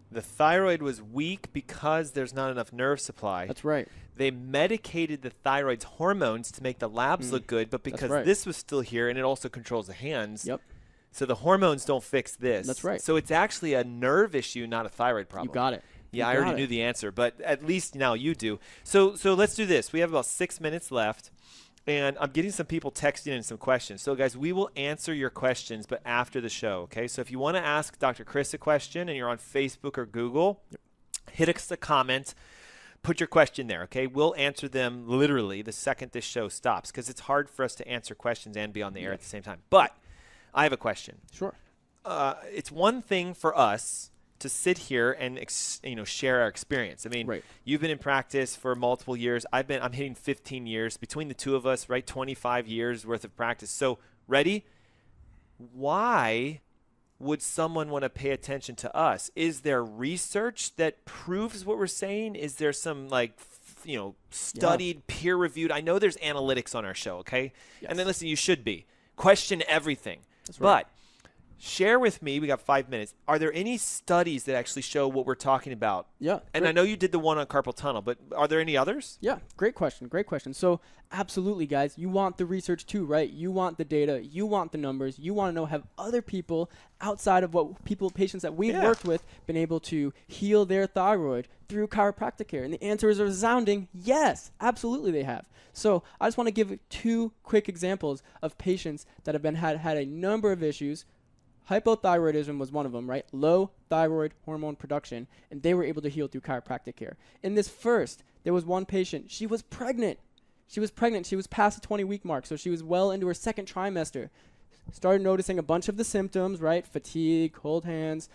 the thyroid was weak because there's not enough nerve supply. That's right. They medicated the thyroid's hormones to make the labs look good, but because right. this was still here and it also controls the hands. Yep. So the hormones don't fix this. That's right. So it's actually a nerve issue, not a thyroid problem. You got it. Yeah, I already knew the answer, but at least now you do. So let's do this. We have about 6 minutes left, and I'm getting some people texting in some questions. So, guys, we will answer your questions, but after the show, okay? So if you want to ask Dr. Chris a question and you're on Facebook or Google, hit us a comment. Put your question there, okay? We'll answer them literally the second this show stops because it's hard for us to answer questions and be on the air at the same time. But I have a question. Sure. It's one thing for us to sit here and share our experience. I mean, Right. You've been in practice for multiple years. I'm hitting 15 years between the two of us, right? 25 years worth of practice. So, ready? Why would someone want to pay attention to us? Is there research that proves what we're saying? Is there some studied, peer-reviewed? I know there's analytics on our show, okay? Yes. And then listen, you should be. Question everything. That's right. But share with me, we got 5 minutes. Are there any studies that actually show what we're talking about? Yeah. And I know you did the one on carpal tunnel, but are there any others? Yeah, great question. So absolutely, guys, you want the research too, right? You want the data, you want the numbers, you want to know, have other people outside of patients that we've worked with been able to heal their thyroid through chiropractic care? And the answer is a resounding yes, absolutely they have. So I just want to give 2 quick examples of patients that have had a number of issues. Hypothyroidism was one of them, right? Low thyroid hormone production, and they were able to heal through chiropractic care. In this first, there was one patient. She was pregnant. She was past the 20-week mark, so she was well into her second trimester. started noticing a bunch of the symptoms, right? Fatigue, cold hands.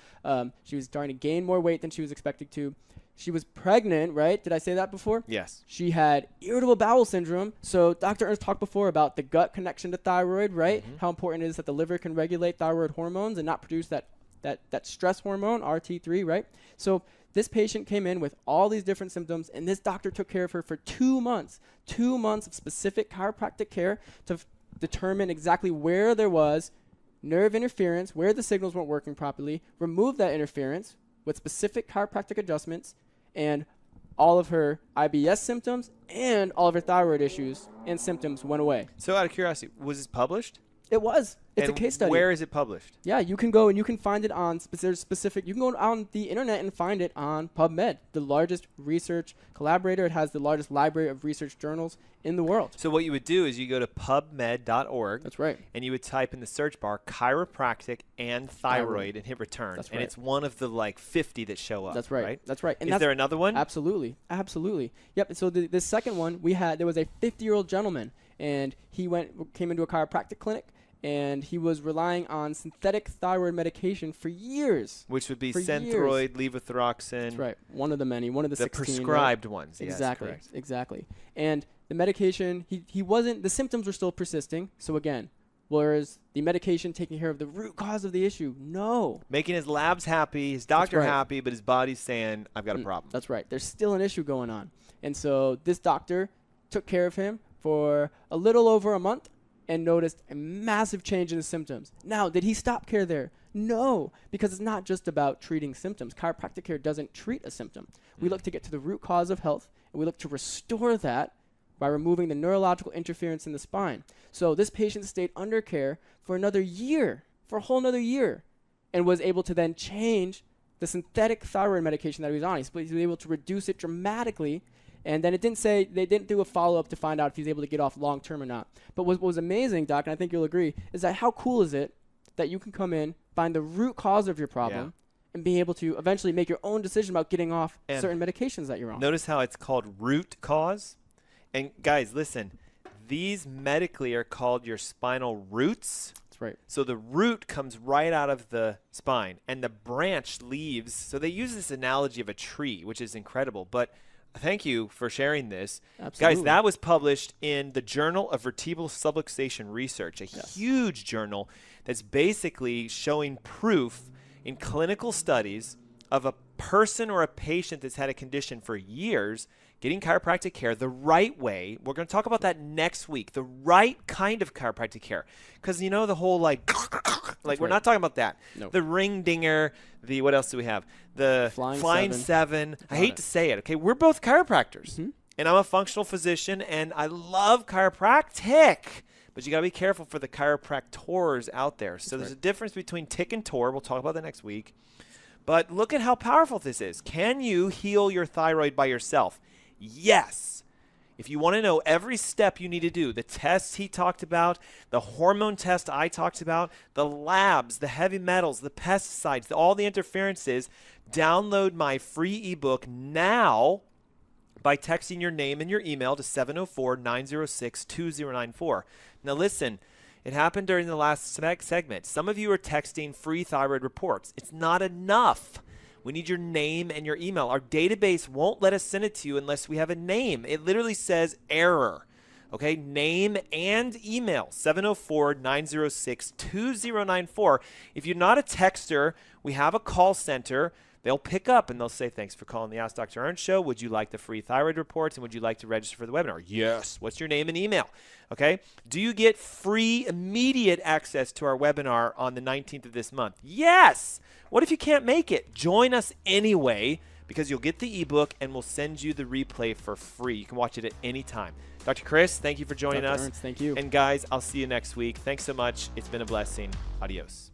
She was starting to gain more weight than she was expected to. She was pregnant, right? Did I say that before? Yes. She had irritable bowel syndrome. So Dr. Ernst talked before about the gut connection to thyroid, right? How important it is that the liver can regulate thyroid hormones and not produce that stress hormone, RT3, right? So this patient came in with all these different symptoms, and this doctor took care of her for 2 months. 2 months of specific chiropractic care to determine exactly where there was nerve interference, where the signals weren't working properly, remove that interference with specific chiropractic adjustments, and all of her IBS symptoms and all of her thyroid issues and symptoms went away. So out of curiosity, was this published? It was. It's And a case study. Where is it published? Yeah, you can go and you can find it on specific. You can go on the internet and find it on PubMed, the largest research collaborator. It has the largest library of research journals in the world. So what you would do is you go to pubmed.org. That's right. And you would type in the search bar chiropractic and thyroid and hit return. That's and right. it's one of the like 50 that show up. That's right. That's right. And is there another one? Absolutely. Absolutely. Yep. So the second one there was a 50-year-old gentleman, and he came into a chiropractic clinic. And he was relying on synthetic thyroid medication for years. Which would be for Synthroid, years. Levothyroxine. That's right. One of the many. One of the 16. prescribed right? ones. Exactly. Yes, correct. Exactly. And the medication, he wasn't, the symptoms were still persisting. So again, whereas the medication taking care of the root cause of the issue, no. Making his labs happy, his doctor happy, but his body's saying, I've got a problem. That's right. There's still an issue going on. And so this doctor took care of him for a little over a month and noticed a massive change in his symptoms. Now, did he stop care there? No, because it's not just about treating symptoms. Chiropractic care doesn't treat a symptom. We look to get to the root cause of health, and we look to restore that by removing the neurological interference in the spine. So this patient stayed under care for another year, for a whole another year, and was able to then change the synthetic thyroid medication that he was on. He was able to reduce it dramatically. And then they didn't do a follow-up to find out if he's able to get off long-term or not. But what was amazing, Doc, and I think you'll agree, is that how cool is it that you can come in, find the root cause of your problem, and be able to eventually make your own decision about getting off certain medications that you're on. Notice how it's called root cause. And guys, listen, these medically are called your spinal roots. That's right. So the root comes right out of the spine, and the branch leaves. So they use this analogy of a tree, which is incredible. But thank you for sharing this. Absolutely. Guys, that was published in the Journal of Vertebral Subluxation Research, a huge journal that's basically showing proof in clinical studies of a person or a patient that's had a condition for years getting chiropractic care the right way. We're going to talk about that next week, the right kind of chiropractic care. Because, you know, the whole like we're not talking about that. Nope. The ring dinger, what else do we have? The flying seven. I hate to say it. Okay, we're both chiropractors. And I'm a functional physician, and I love chiropractic. But you got to be careful for the chiropractors out there. So there's a difference between tick and tor. We'll talk about that next week. But look at how powerful this is. Can you heal your thyroid by yourself? Yes. If you want to know every step you need to do, the tests he talked about, the hormone test I talked about, the labs, the heavy metals, the pesticides, all the interferences, download my free ebook now by texting your name and your email to 704-906-2094. Now listen, it happened during the last segment. Some of you are texting free thyroid reports. It's not enough. We need your name and your email. Our database won't let us send it to you unless we have a name. It literally says error. Okay, name and email, 704-906-2094. If you're not a texter, we have a call center. They'll pick up and they'll say, thanks for calling the Ask Dr. Ernst show. Would you like the free thyroid reports, and would you like to register for the webinar? Yes. What's your name and email? Okay. Do you get free immediate access to our webinar on the 19th of this month? Yes. What if you can't make it? Join us anyway, because you'll get the ebook and we'll send you the replay for free. You can watch it at any time. Dr. Chris, thank you for joining us. Ernst, thank you. And guys, I'll see you next week. Thanks so much. It's been a blessing. Adios.